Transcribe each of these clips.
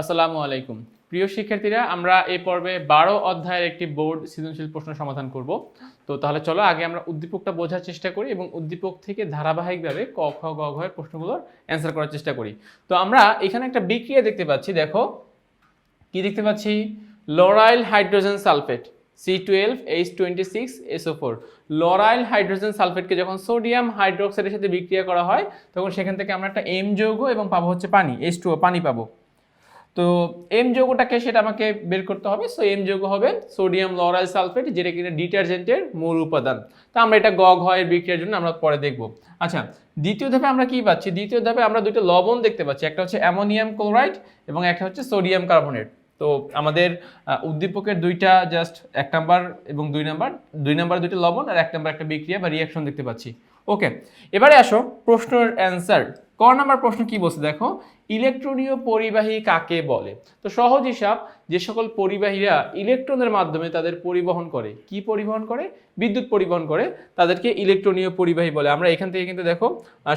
আসসালামু আলাইকুম প্রিয় শিক্ষার্থীরা, আমরা এই পর্বে 12 অধ্যায়ের একটি বোর্ড সৃজনশীল প্রশ্ন সমাধান করব। তো তাহলে চলো আগে আমরা উদ্দীপকটা বোঝার চেষ্টা করি এবং উদ্দীপক থেকে ধারাবাহিকভাবে ক খ গ ঘ এর প্রশ্নগুলোর অ্যান্সার করার চেষ্টা করি। তো আমরা এখানে একটা বিক্রিয়া দেখতে পাচ্ছি, দেখো কি দেখতে পাচ্ছি, lauryl hydrogen sulphate C12H26SO4। Lauryl hydrogen সালফেটকে যখন সোডিয়াম হাইড্রোক্সাইডের সাথে বিক্রিয়া করা হয় তখন সেখান থেকে আমরা একটা M যৌগ এবং পাবো হচ্ছে পানি, H2O, পানি পাবো। তো এম যৌগটাকে সেটা আমাকে বের করতে হবে। সো এম যৌগ হবে সোডিয়াম লরাইল সালফেট, যেটা কিনা ডিটারজেন্টের মূল উপাদান। তো আমরা এটা গ ঘ এর বিক্রিয়ার জন্য আমরা পরে দেখব। আচ্ছা, দ্বিতীয় ধাপে আমরা কি পাচ্ছি? দ্বিতীয় ধাপে আমরা দুটো লবণ দেখতে পাচ্ছি, একটা হচ্ছে অ্যামোনিয়াম ক্লোরাইড এবং একটা হচ্ছে সোডিয়াম কার্বনেট। তো আমাদের উদ্দীপকের দুইটা জাস্ট 1 নাম্বার এবং 2 নাম্বার, 2 নাম্বার দুটো লবণ আর 1 নাম্বার একটা বিক্রিয়া বা রিঅ্যাকশন দেখতে পাচ্ছি। ওকে, এবারে আসো প্রশ্নের অ্যান্সার। ক নাম্বার প্রশ্ন কি বলছে দেখো, ইলেকট্রনীয় পরিবাহী কাকে বলে? তো সহজ হিসাব, যে সকল পরিবাহীরা ইলেকট্রনের মাধ্যমে তাদের পরিবহন করে, কি পরিবহন করে? বিদ্যুৎ পরিবহন করে, তাদেরকে ইলেকট্রনীয় পরিবাহী বলে। আমরা এখান থেকে কিন্তু দেখো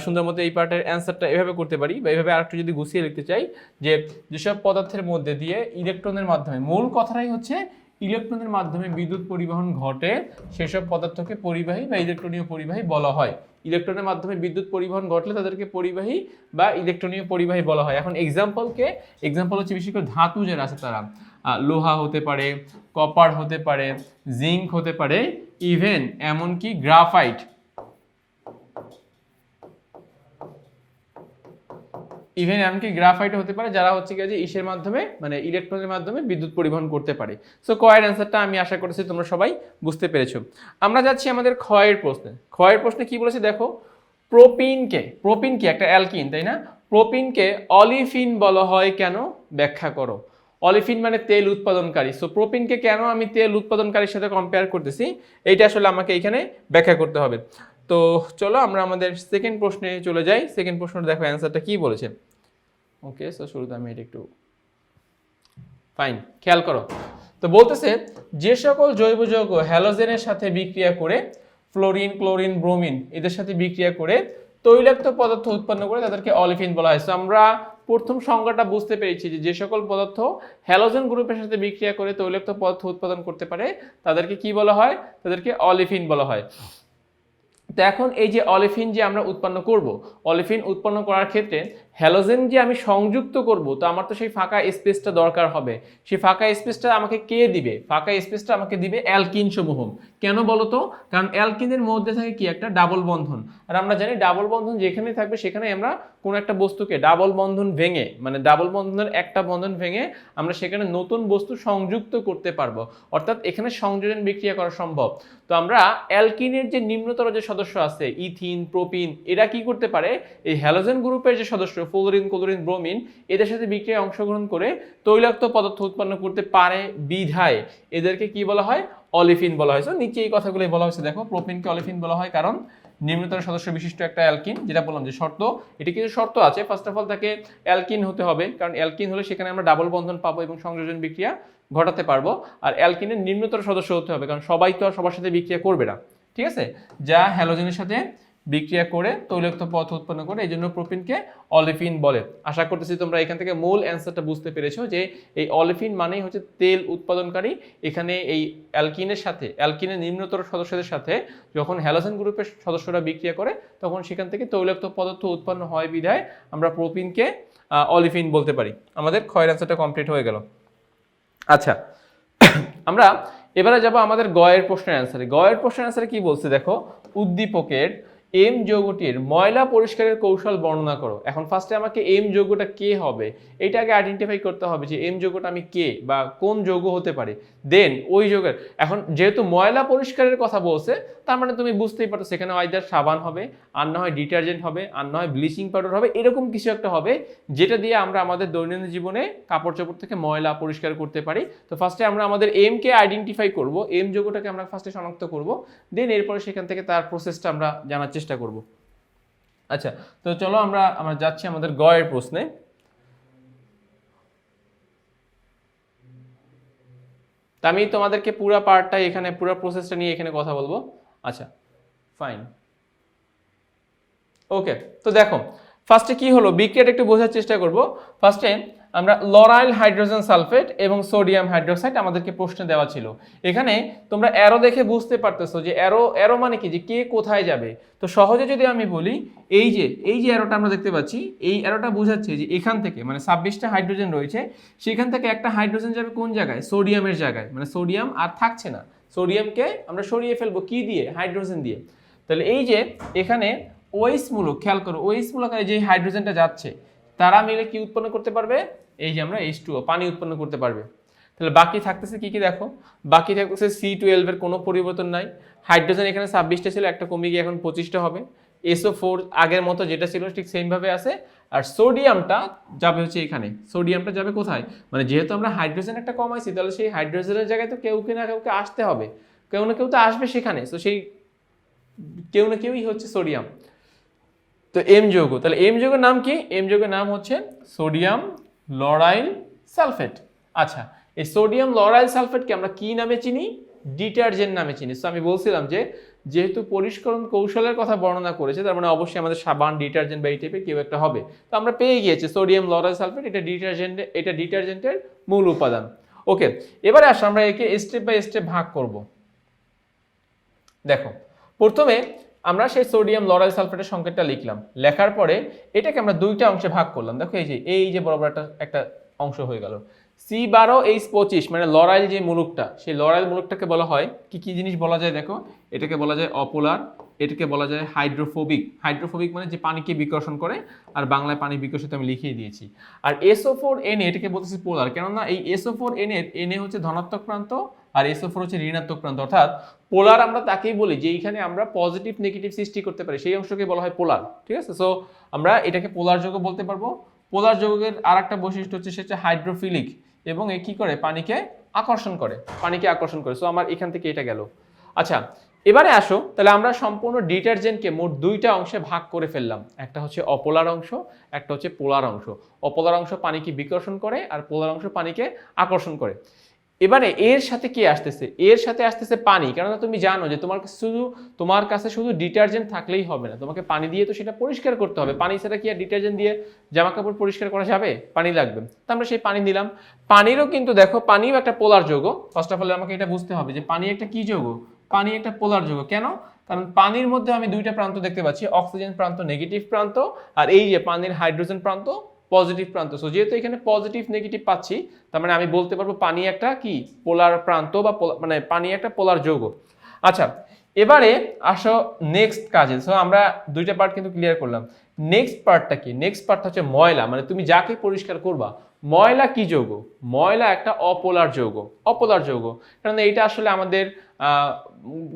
সুন্দর মতো এই পার্টের অ্যান্সারটা এভাবে করতে পারি, বা এভাবে আরেকটু যদি গুছিয়ে লিখতে চাই, যে যেসব পদার্থের মধ্যে দিয়ে ইলেকট্রনের মাধ্যমে, মূল কথাটাই হচ্ছে ইলেকট্রনের মাধ্যমে বিদ্যুৎ পরিবহন ঘটে, সেসব পদার্থকে পরিবাহী বা ইলেকট্রনীয় পরিবাহী বলা হয়। ইলেকট্রনের মাধ্যমে বিদ্যুৎ পরিবহন ঘটলে তাদেরকে পরিবাহী বা ইলেকট্রনীয় পরিবাহী বলা হয়। এখন এক্সাম্পল হচ্ছে বিশেষ করে ধাতু যারা আছে তারা, লোহা হতে পারে, কপার হতে পারে, জিঙ্ক হতে পারে, ইভেন এমনকি গ্রাফাইট, হতে পারে, যারা হচ্ছে কি যে ইসের মাধ্যমে মানে ইলেকট্রনের মাধ্যমে বিদ্যুৎ পরিবহন করতে পারে। সো কয়ের অ্যান্সারটা আমি আশা করছি তোমরা সবাই বুঝতে পেরেছো। আমরা যাচ্ছি আমাদের ক্ষয়ের প্রশ্নে। ক্ষয়ের প্রশ্নে কি বলেছে দেখো, প্রোপিন কি একটা অ্যালকিন, তাই না? প্রোপিনকে অলিফিন বলা হয় কেন? ব্যাখ্যা করো। অলিফিন মানে তেল উৎপাদনকারী। সো প্রোপিনকে কেন আমি তেল উৎপাদনকারীর সাথে কম্পেয়ার করতেছি, এইটা আসলে আমাকে এখানে ব্যাখ্যা করতে হবে। তো চলো আমরা আমাদের সেকেন্ড প্রশ্নে চলে যাই। সেকেন্ড প্রশ্নটা দেখো অ্যান্সারটা কি বলেছে। ওকে, সো শুরুতে আমি এটা একটু ফাইন খেয়াল করো। তো বলতেছে, যে সকল জৈব যৌগ হ্যালোজেনের সাথে বিক্রিয়া করে, ফ্লোরিন, ক্লোরিন, ব্রোমিন এদের সাথে বিক্রিয়া করে তৈলাক্ত পদার্থ উৎপন্ন করে তাদেরকে অলিফিন বলা হয়। সো আমরা প্রথম সংজ্ঞাটা বুঝতে পেরেছি যে যে সকল পদার্থ হ্যালোজেন গ্রুপের সাথে বিক্রিয়া করে তৈলাক্ত পদার্থ উৎপাদন করতে পারে তাদেরকে কি বলা হয়? তাদেরকে অলিফিন বলা হয়। তো এখন এই যে অলিফিন যে আমরা উৎপন্ন করব, অলিফিন উৎপন্ন করার ক্ষেত্রে হ্যালোজেন যে আমি সংযুক্ত করব, তো আমার তো সেই ফাঁকা স্পেসটা দরকার হবে। সেই ফাঁকা স্পেসটা আমাকে কে দিবে? ফাঁকা স্পেসটা আমাকে দিবে অ্যালকিন সমূহ। কেন বলো তো? কারণ অ্যালকিনের মধ্যে থাকে কি একটা ডাবল বন্ধন, আর আমরা জানি ডাবল বন্ধন যেখানে থাকবে সেখানে আমরা কোনো একটা বস্তুকে ডাবল বন্ধন ভেঙে, মানে ডাবল বন্ধনের একটা বন্ধন ভেঙে আমরা সেখানে নতুন বস্তু সংযুক্ত করতে পারবো, অর্থাৎ এখানে সংযোজন বিক্রিয়া করা সম্ভব। তো আমরা অ্যালকিনের যে নিম্নতর যে সদস্য আছে, ইথিন, প্রোপিন, এরা কি করতে পারে? এই হ্যালোজেন গ্রুপের যে সদস্য ফ্লোরিন, ক্লোরিন, ব্রোমিন এদের সাথে বিক্রিয়ায় অংশগ্রহণ করে তৈলাক্ত পদার্থ উৎপন্ন করতে পারে বিধায় এদেরকে কি বলা হয়? অলিফিন বলা হয়। নিচে এই কথাগুলোই বলা হয়েছে দেখো, প্রোপিনকে অলিফিন বলা হয় কারণ নিম্নতর সদস্য বিশিষ্ট একটা অ্যালকিন, যেটা বললাম যে শর্ত, এটি কিছু শর্ত আছে। ফার্স্ট অফ অল তাকে অ্যালকিন হতে হবে, কারণ অ্যালকিন হলে সেখানে আমরা ডাবল বন্ধন পাবো এবং সংযোজন বিক্রিয়া ঘটাতে পারবো। আর অ্যালকিনের নিম্নতর সদস্য হতে হবে, কারণ সবাই তো আর সবার সাথে বিক্রিয়া করবে না, ঠিক আছে? যা হ্যালোজেনের সাথে বিক্রিয়া করে তৈলাক্ত পদার্থ উৎপন্ন করে, এই জন্য প্রোপিনকে অলিফিন বলে। আশা করতেছি তোমরা এখান থেকে মূল অ্যান্সারটা বুঝতে পেরেছো যে এই অলিফিন মানেই হচ্ছে তেল উৎপাদনকারী। এখানে এই অ্যালকিনের সাথে, অ্যালকিনের নিম্নতর সদস্যদের সাথে যখন হ্যালোজেন গ্রুপের সদস্যরা বিক্রিয়া করে তখন সেখান থেকে তৈলাক্ত পদার্থ উৎপন্ন হয় বিধায় আমরা প্রোপিনকে অলিফিন বলতে পারি। আমাদের ক্ষয়ের অ্যান্সারটা কমপ্লিট হয়ে গেল। আচ্ছা, আমরা এবারে যাব আমাদের গয়ের প্রশ্নের অ্যান্সারে। গয়ের প্রশ্নের অ্যান্সারে কি বলছে দেখো, উদ্দীপকের এম যৌগটির ময়লা পরিষ্কারের কৌশল বর্ণনা করো। এখন ফার্স্টে আমাকে এম যৌগটা কে হবে এটা আগে আইডেন্টিফাই করতে হবে, যে এম যৌগটা আমি কে বা কোন যৌগ হতে পারে। দেন ওই যৌগের, এখন যেহেতু ময়লা পরিষ্কারের কথা বলছে, তার মানে তুমি বুঝতেই পারো সেখানে আইদার সাবান হবে, আর না হয় ডিটারজেন্ট হবে, আর না হয় ব্লিচিং পাউডার হবে, এরকম কিছু একটা হবে যেটা দিয়ে আমরা আমাদের দৈনন্দিন জীবনে কাপড় চোপড় থেকে ময়লা পরিষ্কার করতে পারি। তো ফার্স্টে আমরা আমাদের এম কে আইডেন্টিফাই করব, এম যৌগটাকে আমরা ফার্স্টে শনাক্ত করব, দেন এরপরে সেখান থেকে তার প্রসেসটা আমরা জানার চেষ্টা করব। আচ্ছা, তো চলো আমরা যাচ্ছি আমাদের গয়ের প্রশ্নে। তা আমি তোমাদেরকে পুরো পার্টটা এখানে, পুরো প্রসেসটা নিয়ে এখানে কথা বলবো। আচ্ছা ফাইন, ওকে। তো দেখো ফার্স্টে কি হলো, বিক্রিয়াটা একটু বোঝার চেষ্টা করব। ফার্স্টে আমরা লরাইল হাইড্রোজেন সালফেট এবং সোডিয়াম হাইড্রোক্সাইড আমাদেরকে প্রশ্ন দেওয়া ছিল। এখানে তোমরা অ্যারো দেখে বুঝতে পারতেছো যে অ্যারো মানে কি, যে কে কোথায় যাবে। তো সহজে যদি আমি বলি, এই যে অ্যারোটা আমরা দেখতে পাচ্ছি, এই অ্যারোটা বোঝাচ্ছে যে এখান থেকে মানে 26টা হাইড্রোজেন রয়েছে, সেখান থেকে একটা হাইড্রোজেন যাবে কোন জায়গায়, সোডিয়ামের জায়গায়, মানে সোডিয়াম আর থাকছে না, সোডিয়ামকে আমরা সরিয়ে ফেলবো কি দিয়ে, হাইড্রোজেন দিয়ে। তাহলে এই যে এখানে ওএইচ মূলক, খেয়াল করো ওএইচ মূলক যে হাইড্রোজেনটা যাচ্ছে তারা মিলে কি উৎপন্ন করতে পারবে, এই যে আমরা H2O পানি উৎপন্ন করতে পারবে। তাহলে বাকি থাকতেছে কি কি দেখো, বাকি থাকতেছে C12 এর কোনো পরিবর্তন নাই, হাইড্রোজেন এখানে 26টা ছিল, একটা কমে গিয়ে এখন 25টা হবে, SO4 আগের মতো যেটা ছিল ঠিক সেম ভাবে আছে, আর সোডিয়ামটা যাবে হচ্ছে এখানে, সোডিয়ামটা যাবে কোথায়, মানে যেহেতু আমরা হাইড্রোজেন একটা কমাইছি তাহলে সেই হাইড্রোজেনের জায়গায় তো কেউ না কাউকে আসতে হবে, কেউ না কেউ তো আসবে সেখানে, তো সেই কেউ না কেউই হচ্ছে সোডিয়াম। তো এম যৌগ, তাহলে এম যৌগের নাম কি, এম যৌগের নাম হচ্ছে সোডিয়াম লরাইল সালফেট। আচ্ছা, এই সোডিয়াম লরাইল সালফেটকে আমরা কি নামে চিনি, ডিটারজেন্ট নামে চিনি। তো আমি বলছিলাম যে যেহেতু পরিষ্করণ কৌশলের কথা বর্ণনা করেছে, তার মানে অবশ্যই আমাদের সাবান, ডিটারজেন্ট বা এই টাইপের কেউ একটা হবে। তো আমরা পেয়ে গিয়েছি সোডিয়াম লরাইল সালফেট, এটা ডিটারজেন্টের মূল উপাদান। ওকে, এবারে আসো আমরা একে স্টেপ বাই স্টেপ ভাগ করব। দেখো, প্রথমে আমরা সেই সোডিয়াম লরাইল সালফেটের সংকেতটা লিখলাম, লেখার পরে এটাকে আমরা দুইটা অংশে ভাগ করলাম। দেখো এই যে বরাবর একটা অংশ হয়ে গেল, C12H25 মানে লরাইল যে মূলকটা, সেই লরাইল মূলকটাকে বলা হয় কি কি জিনিস বলা যায় দেখো, এটাকে বলা যায় অপোলার, এটাকে বলা যায় হাইড্রোফোবিক। হাইড্রোফোবিক মানে যে পানিকে বিকর্ষণ করে, আর বাংলায় পানি বিকর্ষিত আমি লিখিয়ে দিয়েছি। আর SO4Na এটাকে বলতেছি পোলার, কেননা এই SO4Na এর Na হচ্ছে ধনাত্মক প্রান্ত আর SO4 হচ্ছে ঋণাত্মক প্রান্ত, অর্থাৎ পোলার আমরা তাকেই বলি যে এইখানে আমরা পজিটিভ নেগেটিভ সৃষ্টি করতে পারি, সেই অংশকে বলা হয় পোলার। ঠিক আছে, সো আমরা এটাকে পোলার যৌগ বলতে পারবো। পোলার যৌগের আরেকটা বৈশিষ্ট্য হচ্ছে সেটা হাইড্রোফিলিক, এবং এ কি করে, পানিকে আকর্ষণ করে, সো আমার এখান থেকে এটা গেল। আচ্ছা, এবারে আসো, তাহলে আমরা সম্পূর্ণ ডিটারজেন্টকে মোট দুইটা অংশে ভাগ করে ফেললাম, একটা হচ্ছে অপোলার অংশ, একটা হচ্ছে পোলার অংশ। অপোলার অংশ পানিকে বিকর্ষণ করে আর পোলার অংশ পানিকে আকর্ষণ করে। এবারে এর সাথে কি আসতেছে, এর সাথে আসতেছে পানি, কেননা তুমি জানো যে তোমার কাছে শুধু ডিটারজেন্ট থাকলেই হবে না, তোমাকে পানি দিয়ে তো সেটা পরিষ্কার করতে হবে। পানি ছাড়া কি আর ডিটারজেন্ট দিয়ে জামা কাপড় পরিষ্কার করা যাবে, পানি লাগবে। তো আমরা সেই পানি দিলাম। পানিরও কিন্তু দেখো, পানিও একটা পোলার যৌগ। ফার্স্ট অফ অল আমাকে এটা বুঝতে হবে যে পানি একটা কি যৌগ, পানি একটা পোলার যৌগ। কেন, কারণ পানির মধ্যে আমি দুইটা প্রান্ত দেখতে পাচ্ছি, অক্সিজেন প্রান্ত নেগেটিভ প্রান্ত, আর এই যে পানির হাইড্রোজেন প্রান্ত পজিটিভ প্রান্ত। সো যেহেতু এখানে পজিটিভ নেগেটিভ পাচ্ছি, তার মানে আমি বলতে পারবো পানি একটা কি পোলার প্রান্ত, বা মানে পানি একটা পোলার যৌগ। আচ্ছা, এবারে আসো নেক্সট কাজে। সো আমরা দুইটা পার্ট কিন্তু ক্লিয়ার করলাম। নেক্সট পার্টটা কি, নেক্সট পার্ট হচ্ছে ময়লা, মানে তুমি যাকে পরিষ্কার করবা। ময়লা কি যৌগ, ময়লা একটা অপোলার যৌগ, অপোলার যৌগ। কারণ এইটা আসলে আমাদের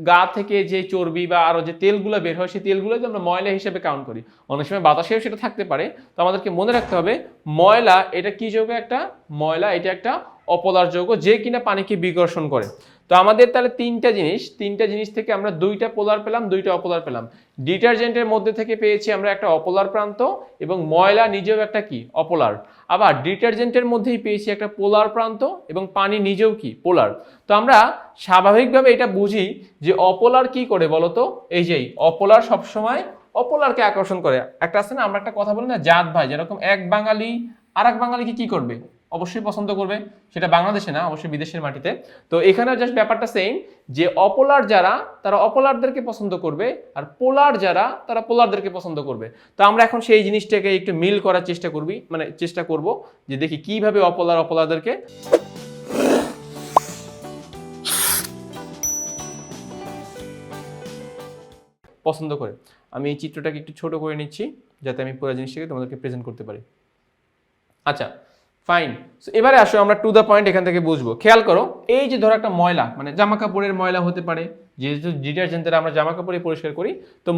গা থেকে যে চর্বি বা আরো যে তেলগুলো বের হয়, সেই তেলগুলোকে আমরা ময়লা হিসেবে কাউন্ট করি। অনেক সময় বাতাসেও সেটা থাকতে পারে। তো আমাদেরকে মনে রাখতে হবে ময়লা এটা কি যৌগ, একটা ময়লা এটা একটা অপোলার যৌগ, যে কিনা পানিকে বিকর্ষণ করে। তো আমাদের তাহলে তিনটা জিনিস থেকে আমরা দুইটা পোলার পেলাম, দুইটা অপোলার পেলাম। ডিটারজেন্টের মধ্যে থেকে পেয়েছি আমরা একটা অপোলার প্রান্ত, এবং ময়লা নিজেও একটা কি অপোলার। আবার ডিটারজেন্টের মধ্যেই পেয়েছি একটা পোলার প্রান্ত, এবং পানি নিজেও কি পোলার। তো আমরা স্বাভাবিকভাবে এটা বুঝি যে অপোলার কি করে বলতো, এই যে অপোলার সবসময় অপোলারকে আকর্ষণ করে। একটা আছে না, আমরা একটা কথা বলি না, জাত ভাই, যেরকম এক বাঙালি আর এক বাঙালিকে কি করবে, অবশ্যই পছন্দ করবে, সেটা বাংলাদেশে না, অবশ্যই বিদেশের মাটিতে। তো এখানে জাস্ট ব্যাপারটা সেম, যে অপোলার যারা তারা অপোলারদেরকে পছন্দ করবে, আর পোলার যারা তারা পোলারদেরকে পছন্দ করবে। তো আমরা এখন সেই জিনিসটাকে একটু মিল করার চেষ্টা করব, যে দেখি কিভাবে অপোলারদেরকে পছন্দ করে। আমি এই চিত্রটাকে একটু ছোট করে নিচ্ছি যাতে আমি পুরো জিনিসটাকে তোমাদেরকে প্রেজেন্ট করতে পারি। আচ্ছা, ফাইন। সো এবারে আসো আমরা টু দ্য পয়েন্ট এখান থেকে বুঝবো। খেয়াল করো, এই যে ধরো একটা ময়লা, মানে জামা কাপড়ের ময়লা হতে পারে, যেহেতু ডিটারজেন্টের আমরা জামা কাপড়ে পরিষ্কার করি। তো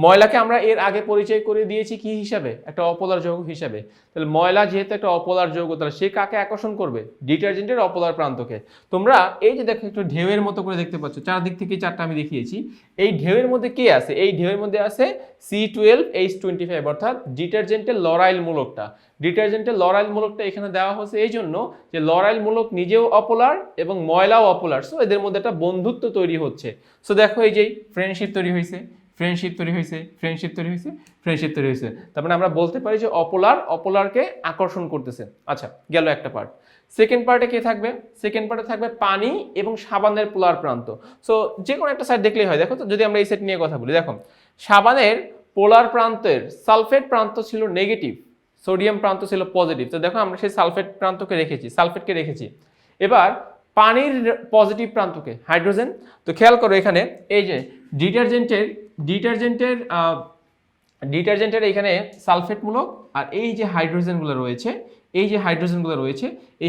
ময়লাকে আমরা এর আগে পরিচয় করে দিয়েছি কি হিসাবে, একটা অপোলার যৌগ হিসাবে। তাহলে ময়লা যেহেতু একটা অপোলার যৌগ, তাহলে সে কাকে আকর্ষণ করবে, ডিটারজেন্টের অপোলার প্রান্তকে। তোমরা এই যে দেখো একটু ঢেউয়ের মতো করে দেখতে পাচ্ছ, চারদিক থেকে চারটা আমি দেখিয়েছি। এই ঢেউয়ের মধ্যে কে আছে, এই ঢেউয়ের মধ্যে আছে C12H25, অর্থাৎ ডিটারজেন্টের লরাইল মূলকটা। ডিটারজেন্টের লরাইল মূলকটা এখানে দেওয়া হয়েছে এই জন্য যে লরাইল মূলক নিজেও অপোলার এবং ময়লাও অপোলার। সো এদের মধ্যে একটা বন্ধুত্ব তৈরি হচ্ছে। সো দেখো এই যে ফ্রেন্ডশিপ তৈরি হয়েছে, ফ্রেন্ডশিপ তৈরি হয়েছে, ফ্রেন্ডশিপ তৈরি হয়েছে, ফ্রেন্ডশিপ তৈরি হয়েছে। তার মানে আমরা বলতে পারি যে অপোলারকে আকর্ষণ করতেছে। আচ্ছা, গেল একটা পার্ট। সেকেন্ড পার্টে কে থাকবে? সেকেন্ড পার্টে থাকবে পানি এবং সাবানের পোলার প্রান্ত। সো যে কোনো একটা সাইড দেখলেই হয়। দেখো তো, যদি আমরা এই সেট নিয়ে কথা বলি, দেখো সাবানের পোলার প্রান্তের সালফেট প্রান্ত ছিল নেগেটিভ, সোডিয়াম প্রান্ত ছিল পজিটিভ। তো দেখো আমরা সেই সালফেটকে রেখেছি। এবার পানির পজিটিভ প্রান্তকে হাইড্রোজেন। তো খেয়াল করো এখানে এই যে ডিটারজেন্টের এখানে সালফেটমূলক, আর এই যে হাইড্রোজেনগুলো রয়েছে, এই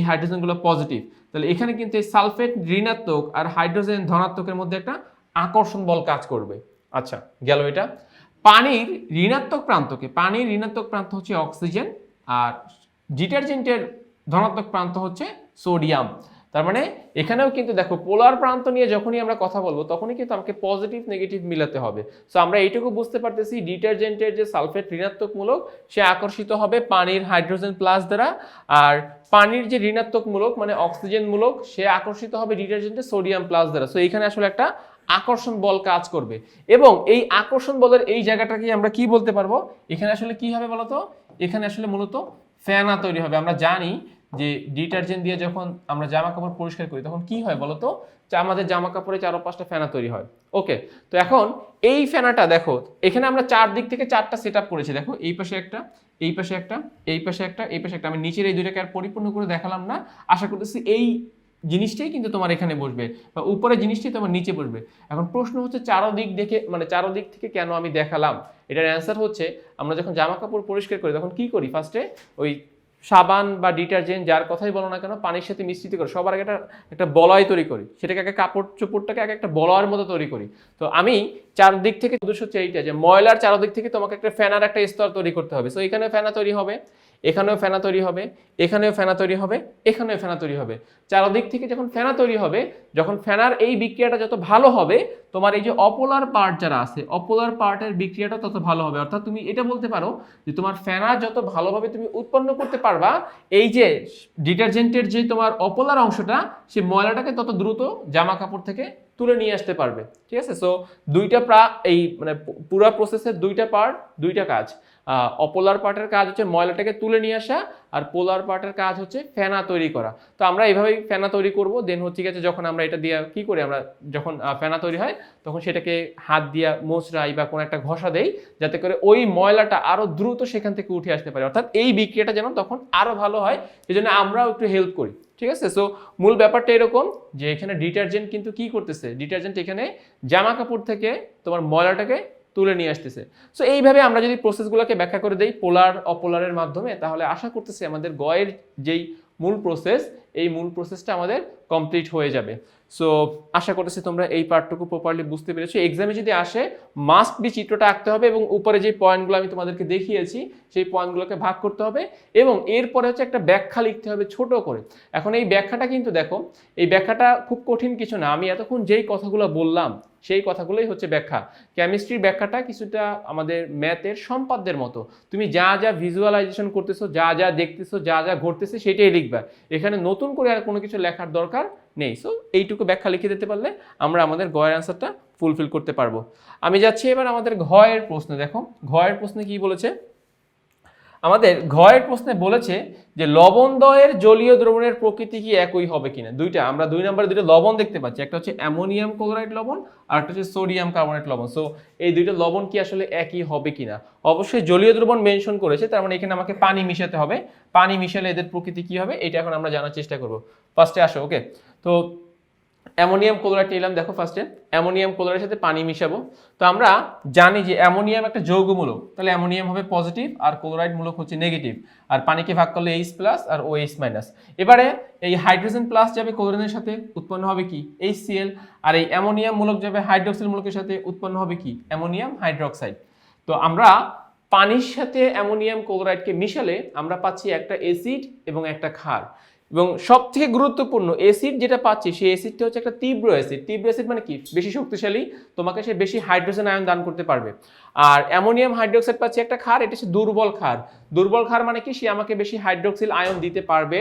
হাইড্রোজেনগুলো পজিটিভ। তাহলে এখানে কিন্তু এই সালফেট ঋণাত্মক আর হাইড্রোজেন ধনাত্মকের মধ্যে একটা আকর্ষণ বল কাজ করবে। আচ্ছা, গেল এটা। পানির ঋণাত্মক প্রান্ত হচ্ছে অক্সিজেন, আর ডিটারজেন্টের ধনাত্মক প্রান্ত হচ্ছে সোডিয়াম। তার মানে এখানেও কিন্তু দেখো পোলার প্রান্ত নিয়ে যখনই আমরা কথা বলবো তখনই কিন্তু আমাকে পজিটিভ নেগেটিভ মিলাতে হবে। সো আমরা এইটুকু বুঝতে পারতেছি ডিটারজেন্টের যে সালফেট ঋণাত্মক মূলক সে আকর্ষিত হবে পানির হাইড্রোজেন প্লাস দ্বারা, আর পানির যে ঋণাত্মক মূলক মানে অক্সিজেন মূলক সে আকর্ষিত হবে ডিটারজেন্টের সোডিয়াম প্লাস দ্বারা। সো এখানে আসলে একটা আকর্ষণ বল কাজ করবে, এবং এই আকর্ষণ বলের এই জায়গাটাকে আমরা কি বলতে পারবো? এখানে আসলে কি হবে বলতো? এখানে আসলে মূলত ফেনা তৈরি হবে। আমরা জানি যে ডিটারজেন্ট দিয়ে যখন আমরা জামা কাপড় পরিষ্কার করি তখন কি হয় বলতো? আমাদের জামা কাপড়ে 4-5টা ফেনা তৈরি হয়। ওকে, তো এখন এই ফেনাটা দেখো এখানে আমরা চারদিক থেকে 4টা সেট আপ করেছি। দেখো এই পাশে একটা, এই পাশে একটা, এই পাশে একটা, এই পাশে একটা। আমি নিচের এই দুইটাকে আর পরিপূর্ণ করে দেখালাম না। আশা করতেছি এই জিনিসটাই কিন্তু তোমার এখানে বসবে, বা উপরে জিনিসটাই তোমার নিচে বসবে। এখন প্রশ্ন হচ্ছে চারদিক থেকে কেন আমি দেখালাম? এটার অ্যান্সার হচ্ছে আমরা যখন জামা কাপড় পরিষ্কার করি তখন কি করি? ফার্স্টে ওই সাবান বা ডিটারজেন্ট যার কথাই বলো না কেন পানির সাথে মিশ্রিত করে সবার আগে একটা বলয় তৈরি করি, সেটাকে আগে কাপড় চোপড়টাকে আগে একটা বলয়ের মতো তৈরি করি। তো আমি চারদিক থেকে উদ্দেশ্য হচ্ছে এইটা যে ময়লার চারদিক থেকে তোমাকে একটা ফেনার একটা স্তর তৈরি করতে হবে। সো এখানেও ফেনা তৈরি হবে, এখানেও ফেনা তৈরি হবে, এখানেও ফেনা তৈরি হবে, এখানেও ফেনা তৈরি হবে। চারদিক থেকে যখন ফেনা তৈরি হবে, যখন ফেনার এই বিক্রিয়াটা যত ভালো হবে তোমার এই যে অপোলার পার্ট যারা আছে অপোলার পার্টের বিক্রিয়াটা তত ভালো হবে। অর্থাৎ তুমি এটা বলতে পারো যে তোমার ফেনা যত ভালোভাবে তুমি উৎপন্ন করতে পারবা, এই যে ডিটারজেন্টের যে তোমার অপোলার অংশটা সেই ময়লাটাকে তত দ্রুত জামা কাপড় থেকে তুলে নিয়ে আসতে পারবে। ঠিক আছে? সো এই মানে পুরো প্রসেসের দুইটা পার্ট, দুইটা কাজ। অপোলার পার্টের কাজ হচ্ছে ময়লাটাকে তুলে নিয়ে আসা, আর পোলার পার্টের কাজ হচ্ছে ফেনা তৈরি করা। তো আমরা এইভাবেই ফেনা তৈরি করব। দেন হচ্ছে ঠিক আছে, যখন আমরা এটা দিয়ে কি করি, আমরা যখন ফেনা তৈরি হয় তখন সেটাকে হাত দিয়ে মোচড়াই বা কোনো একটা ঘষা দেই, যাতে করে ওই ময়লাটা আরো দ্রুত সেখান থেকে উঠে আসতে পারে। অর্থাৎ এই বিক্রিয়াটা যেন তখন আরো ভালো হয়, এই জন্য আমরাও একটু হেল্প করি। ঠিক আছে? সো মূল ব্যাপারটা এরকম যে এখানে ডিটারজেন্ট কিন্তু কি করতেছে, ডিটারজেন্ট এখানে জামা কাপড় থেকে তোমার ময়লাটাকে তুলে নিয়ে আসতেছে। সো এইভাবে আমরা যদি প্রসেসগুলোকে ব্যাখ্যা করে দেই পোলার অপোলারের মাধ্যমে, তাহলে আশা করতেছি আমাদের গয়ের যেই মূল প্রসেস, এই মূল প্রসেসটা আমাদের কমপ্লিট হয়ে যাবে। সো আশা করতেছি তোমরা এই পার্টটুকু প্রপারলি বুঝতে পেরেছো। এক্সামে যদি আসে মাস্ট বি চিত্রটা আঁকতে হবে, এবং উপরে যে পয়েন্টগুলো আমি তোমাদেরকে দেখিয়েছি সেই পয়েন্টগুলোকে ভাগ করতে হবে, এবং এরপরে হচ্ছে একটা ব্যাখ্যা লিখতে হবে ছোট করে। এখন এই ব্যাখ্যাটা কিন্তু দেখো, এই ব্যাখ্যাটা খুব কঠিন কিছু না। আমি এতক্ষণ যেই কথাগুলো বললাম সেই কথাগুলোই হচ্ছে ব্যাখ্যা। কেমিস্ট্রির ব্যাখ্যাটা কিছুটা আমাদের ম্যাথের সম্পাদ্যের মতো। তুমি যা যা ভিজুয়ালাইজেশন করতেছো, যা যা দেখতেছো, যা যা ঘটতেছে সেটাই লিখবা। এখানে নতুন করে আর কোনো কিছু লেখার দরকার নেই। সো এইটুকু ব্যাখ্যা লিখে দিতে পারলে আমরা আমাদের গয়ের অ্যান্সারটা ফুলফিল করতে পারবো। আমি যাচ্ছি এবার আমাদের ঘয়ের প্রশ্নে। দেখো ঘয়ের প্রশ্নে কি বলেছে? আমাদের ঘয়ের প্রশ্নে বলেছে যে লবণদ্বয়ের জলীয় দ্রবণের প্রকৃতি কি একই হবে কিনা। আমরা 2 নম্বরে দুটো লবণ দেখতে পাচ্ছি, একটা হচ্ছে অ্যামোনিয়াম ক্লোরাইড লবণ আর একটা হচ্ছে সোডিয়াম কার্বনেট লবণ। সো এই দুইটা লবণ কি আসলে একই হবে কিনা। অবশ্যই জলীয় দ্রবণ মেনশন করেছে, তার মানে এখানে আমাকে পানি মিশাতে হবে। পানি মিশালে এদের প্রকৃতি কি হবে এটা এখন আমরা জানার চেষ্টা করব। ফার্স্টে আসো, ওকে। তো অ্যামোনিয়াম ক্লোরাইড নিলাম। দেখো ফার্স্টে অ্যামোনিয়াম ক্লোরাইডের সাথে পানি মিশাবো। তো আমরা জানি যে অ্যামোনিয়াম একটা যৌগমূলক, তাহলে অ্যামোনিয়াম হবে পজিটিভ আর ক্লোরাইড মূলক হচ্ছে নেগেটিভ, আর পানিকে ভাগ করলে H প্লাস আর OH মাইনাস। এবারে এই হাইড্রোজেন প্লাস যাবে ক্লোরিনের সাথে, উৎপন্ন হবে কি HCl, আর এই অ্যামোনিয়াম মূলক যাবে হাইড্রোক্সিল মূলকের সাথে, উৎপন্ন হবে কি অ্যামোনিয়াম হাইড্রোক্সাইড। তো আমরা পানির সাথে অ্যামোনিয়াম ক্লোরাইডকে মিশালে আমরা পাচ্ছি একটা অ্যাসিড এবং একটা ক্ষার। এবং সব থেকে গুরুত্বপূর্ণ অ্যাসিড যেটা পাচ্ছি সেই অ্যাসিডটা হচ্ছে একটা তীব্র অ্যাসিড। তীব্র অ্যাসিড মানে কি? বেশি শক্তিশালী, তোমাকে সে বেশি হাইড্রোজেন আয়ন দান করতে পারবে। আর অ্যামোনিয়াম হাইড্রোক্সাইড পাচ্ছি একটা ক্ষার, এটা হচ্ছে দুর্বল ক্ষার। দুর্বল ক্ষার মানে কি? সে আমাকে বেশি হাইড্রোক্সিল আয়ন দিতে পারবে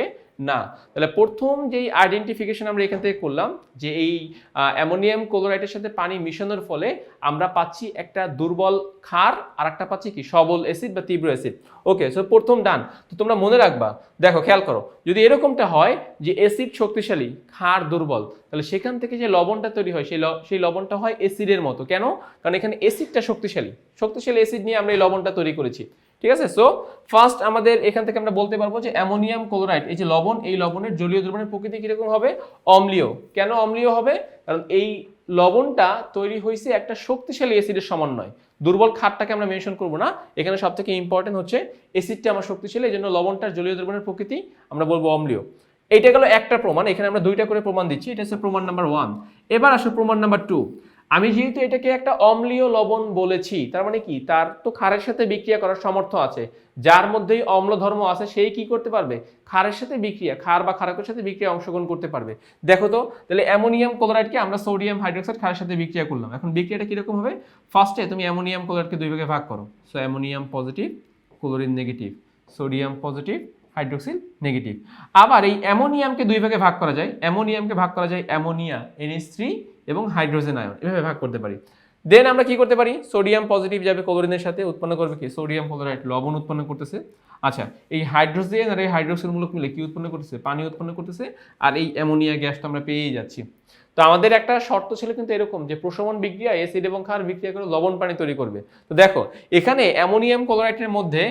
না। তাহলে প্রথম যেই আইডেন্টিফিকেশন আমরা এখান থেকে করলাম যে এই অ্যামোনিয়াম ক্লোরাইডের সাথে পানি মিশানোর ফলে আমরা পাচ্ছি একটা দুর্বল ক্ষার আর একটা পাচ্ছি কি সবল অ্যাসিড বা তীব্র অ্যাসিড। ওকে, সো প্রথম ডান। তো তোমরা মনে রাখবা, দেখো খেয়াল করো, যদি এরকমটা হয় যে অ্যাসিড শক্তিশালী ক্ষার দুর্বল, তাহলে সেখান থেকে যে লবণটা তৈরি হয় সেই লবণটা হয় অ্যাসিডের মতো। কেন? কারণ এখানে অ্যাসিডটা শক্তিশালী অ্যাসিড নিয়ে আমরা এই লবণটা তৈরি করেছি। ঠিক আছে, সো ফার্স্ট আমাদের এখান থেকে আমরা বলতে পারবো যে অ্যামোনিয়াম ক্লোরাইড এই যে লবণ, এই লবণের জলীয় দ্রবণের প্রকৃতি কিরকম হবে? অম্লীয়। কেন অম্লীয় হবে? কারণ এই লবণটা তৈরি হয়েছে একটা শক্তিশালী অ্যাসিডের সমন্বয়। দুর্বল ক্ষারটাকে আমরা মেনশন করব না, এখানে সবথেকে ইম্পর্টেন্ট হচ্ছে অ্যাসিডটা আমার শক্তিশালী, এই জন্য লবণটার জলীয় দ্রবণের প্রকৃতি আমরা বলবো অম্লীয়। এইটা গেল একটা প্রমাণ, এখানে আমরা দুইটা করে প্রমাণ দিচ্ছি, এটা হচ্ছে প্রমাণ নাম্বার 1। এবার আসো প্রমাণ নাম্বার 2। আমি যেহেতু এটাকে একটা অম্লীয় লবণ বলেছি, তার মানে কি তার তো ক্ষারের সাথে বিক্রিয়া করার সামর্থ্য আছে, যার মধ্যেই অম্ল ধর্ম আছে সেই কি করতে পারবে? ক্ষারের সাথে বিক্রিয়া, ক্ষার বা ক্ষারকের সাথে বিক্রিয়া অংশগ্রহণ করতে পারবে। দেখো তো, তাহলে অ্যামোনিয়াম ক্লোরাইডকে আমরা সোডিয়াম হাইড্রোক্সাইড ক্ষারের সাথে বিক্রিয়া করলাম। এখন বিক্রিয়াটা কিরকম হবে? ফার্স্টে তুমি অ্যামোনিয়াম ক্লোরাইডকে দুই ভাগে ভাগ করো, so ammonium positive, chlorine negative, sodium positive, hydroxyl negative. আবার এই অ্যামোনিয়ামকে দুই ভাগে ভাগ করা যায়, অ্যামোনিয়ামকে ভাগ করা যায় অ্যামোনিয়া NH3 এবং হাইড্রোজেন আয়ন, এভাবে ভাগ করতে পারি। দেন আমরা কি করতে পারি? সোডিয়াম পজিটিভ যাবে ক্লোরিনের সাথে, উৎপন্ন করবে কি? সোডিয়াম ক্লোরাইড, লবণ উৎপন্ন করতেছে। আচ্ছা, এই হাইড্রোজেন আর এই হাইড্রোক্সিল মূলক মিলে কি উৎপন্ন করতেছে? পানি উৎপন্ন করতেছে, আর এই অ্যামোনিয়া গ্যাস তো আমরা পেয়েই যাচ্ছি। তো আমাদের একটা শর্ত ছিল কিন্তু এরকম যে প্রশমন বিক্রিয়া অ্যাসিড এবং ক্ষার বিক্রিয়া করে লবণ পানি তৈরি করবে। তো দেখো এখানে অ্যামোনিয়াম ক্লোরাইডের মধ্যে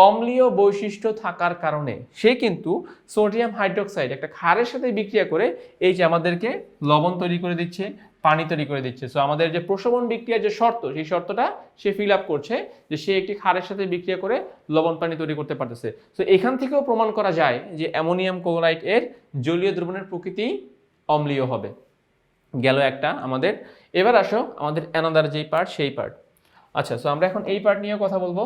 অম্লীয় বৈশিষ্ট্য থাকার কারণে সে কিন্তু সোডিয়াম হাইড্রোক্সাইড একটা ক্ষারের সাথে বিক্রিয়া করে এই যে আমাদেরকে লবণ তৈরি করে দিচ্ছে, পানি তৈরি করে দিচ্ছে। সো আমাদের যে প্রশমন বিক্রিয়ার যে শর্ত, সেই শর্তটা সে ফিল আপ করছে যে সে একটি ক্ষারের সাথে বিক্রিয়া করে লবণ পানি তৈরি করতে পারতেছে। সো এখান থেকেও প্রমাণ করা যায় যে অ্যামোনিয়াম ক্লোরাইড এর জলীয় দ্রবণের প্রকৃতি অম্লীয় হবে। গেল একটা আমাদের। এবার আসো আমাদের অ্যানাদার যেই পার্ট, সেই পার্ট। আচ্ছা, সো আমরা এখন এই পার্ট নিয়ে কথা বলবো।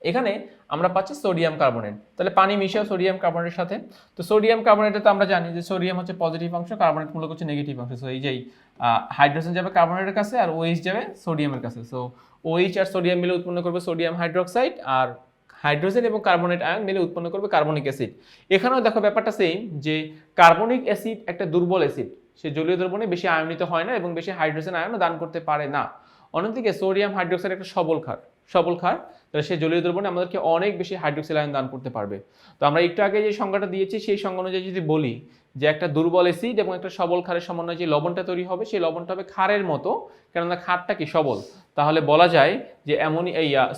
এখানে আমরা পাচ্ছি সোডিয়াম কার্বনেট, তাহলে পানি মিশাও সোডিয়াম কার্বনেটের সাথে। তো সোডিয়াম কার্বনেটে তো আমরা জানি যে সোডিয়াম হচ্ছে পজিটিভ অংশ, কার্বনেট মূলক হচ্ছে নেগেটিভ অংশ। সো এই যে হাইড্রোজেন যাবে কার্বনেটের কাছে আর OH যাবে সোডিয়ামের কাছে। সো OH আর সোডিয়াম মিলে উৎপন্ন করবে সোডিয়াম হাইড্রোক্সাইড, আর হাইড্রোজেন এবং কার্বনেট আয়ন মিলে উৎপন্ন করবে কার্বনিক অ্যাসিড। এখানেও দেখো ব্যাপারটা সেম, যে কার্বনিক অ্যাসিড একটা দুর্বল অ্যাসিড, সে জলীয় দ্রবণে বেশি আয়নিত হয় না এবং বেশি হাইড্রোজেন আয়নও দান করতে পারে না। অন্যদিকে সোডিয়াম হাইড্রোক্সাইড একটা সবল ক্ষার, তাহলে সেই জলীয় দ্রবণে আমাদেরকে অনেক বেশি হাইড্রোক্সিল আয়ন দান করতে পারবে। তো আমরা একটু আগে যে সংজ্ঞাটা দিয়েছি সেই সংজ্ঞা অনুযায়ী যদি বলি যে একটা দুর্বল অ্যাসিড এবং একটা সবল ক্ষারের সমন্বয়ে যে লবণটা তৈরি হবে সেই লবণটা হবে ক্ষারের মতো, কেননা ক্ষারটা কি সবল। তাহলে বলা যায় যে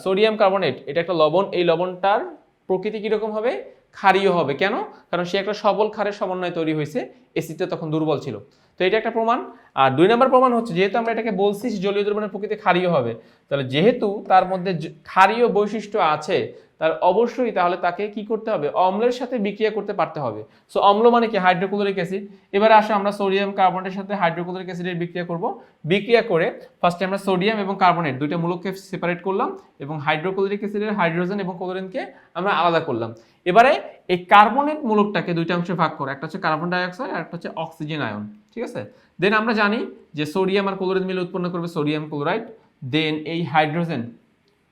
সোডিয়াম কার্বনেট এটা একটা লবণ, এই লবণটার প্রকৃতি কিরকম হবে? ক্ষারীয় হবে। কেন? কারণ সে একটা সবল ক্ষারের সমন্বয়ে তৈরি হয়েছে, অ্যাসিডটা তখন দুর্বল ছিল। তো এটা একটা প্রমাণ। আর 2 নম্বর প্রমাণ হচ্ছে, যেহেতু আমরা এটাকে বলছি জলীয় দ্রবণের প্রকৃতি ক্ষারীয় হবে, তাহলে যেহেতু তার মধ্যে ক্ষারীয় বৈশিষ্ট্য আছে, তার অবশ্যই তাহলে তাকে কি করতে হবে? অম্লের সাথে বিক্রিয়া করতে পারতে হবে। সো অম্ল মানে কি? Hydrochloric acid. এবার আসো আমরা সোডিয়াম কার্বনেটের সাথে হাইড্রোক্লোরিক অ্যাসিডের বিক্রিয়া করব। বিক্রিয়া করে ফার্স্টে আমরা সোডিয়াম এবং কার্বনেট দুইটা মূলককে সেপারেট করলাম এবং হাইড্রোক্লোরিক অ্যাসিডের হাইড্রোজেন এবং ক্লোরিনকে আমরা আলাদা করলাম। এবারে এই কার্বনেট মূলকটাকে দুইটা অংশে ভাগ করো, একটা হচ্ছে কার্বন ডাইঅক্সাইড আর একটা হচ্ছে অক্সিজেন আয়ন। ঠিক আছে, দেন আমরা জানি যে সোডিয়াম আর ক্লোরিন মিলে উৎপন্ন করবে সোডিয়াম ক্লোরাইড, দেন এই হাইড্রোজেন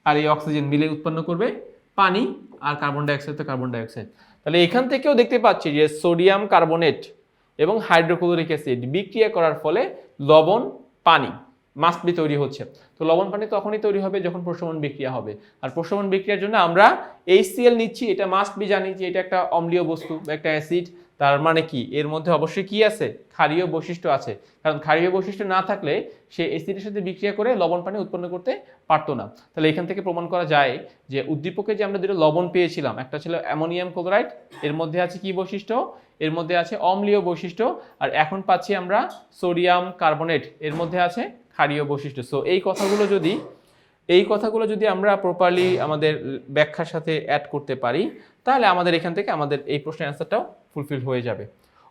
আর এই অক্সিজেন মিলে উৎপন্ন করবে পানি, আর কার্বন ডাইঅক্সাইড তো কার্বন ডাইঅক্সাইড। তাহলে এখান থেকেও দেখতে পাচ্ছি যে সোডিয়াম কার্বনেট এবং হাইড্রোক্লোরিক অ্যাসিড বিক্রিয়া করার ফলে লবণ পানি মাস্ট বি তৈরি হচ্ছে। তো লবণ পানি তখনই তৈরি হবে যখন প্রশমন বিক্রিয়া হবে, আর প্রশমন বিক্রিয়ার জন্য আমরা HCl নিচ্ছি, এটা মাস্ট বি জানি যে এটা একটা অম্লীয় বস্তু বা একটা অ্যাসিড। তার মানে কি এর মধ্যে অবশ্যই কি আছে? ক্ষারীয় বৈশিষ্ট্য আছে, কারণ ক্ষারীয় বৈশিষ্ট্য না থাকলে সে অ্যাসিডের সাথে বিক্রিয়া করে লবণ পানি উৎপন্ন করতে পারতো না। তাহলে এখান থেকে প্রমাণ করা যায় যে উদ্দীপকে যে আমরা দুটো লবণ পেয়েছিলাম, একটা ছিল অ্যামোনিয়াম ক্লোরাইড, এর মধ্যে আছে কি বৈশিষ্ট্য? এর মধ্যে আছে অম্লীয় বৈশিষ্ট্য। আর এখন পাচ্ছি আমরা সোডিয়াম কার্বনেট, এর মধ্যে আছে ক্ষারীয় বৈশিষ্ট্য। সো এই কথাগুলো যদি আমরা প্রপারলি আমাদের ব্যাখ্যার সাথে অ্যাড করতে পারি, তাহলে আমাদের এখান থেকে আমাদের এই প্রশ্নের অ্যান্সারটাও ফুলফিল হয়ে যাবে।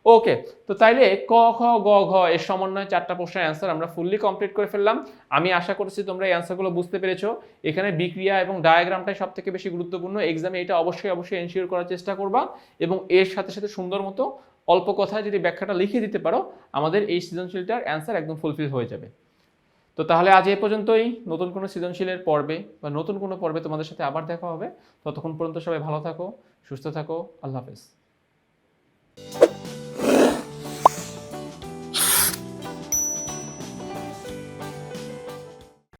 ওকে, তো তাইলে ক খ গ ঘ এর সমন্বয়ে 4টা প্রশ্নের অ্যান্সার আমরা ফুললি কমপ্লিট করে ফেললাম। আমি আশা করছি তোমরা এই অ্যান্সারগুলো বুঝতে পেরেছো। এখানে বিক্রিয়া এবং ডায়াগ্রামটাই সবথেকে বেশি গুরুত্বপূর্ণ। এক্সামে এটা অবশ্যই এনশিওর করার চেষ্টা করবা, এবং এর সাথে সাথে সুন্দর মতো অল্প কথায় যদি ব্যাখ্যাটা লিখে দিতে পারো, আমাদের এই সৃজনশীলটার অ্যান্সার একদম ফুলফিল হয়ে যাবে। তো তাহলে আজ এ পর্যন্তই। নতুন কোনো সৃজনশীলের পর্বে বা নতুন কোনো পর্বে তোমাদের সাথে আবার দেখা হবে। ততক্ষণ পর্যন্ত সবাই ভালো থাকো, সুস্থ থাকো। আল্লাহ হাফেজ।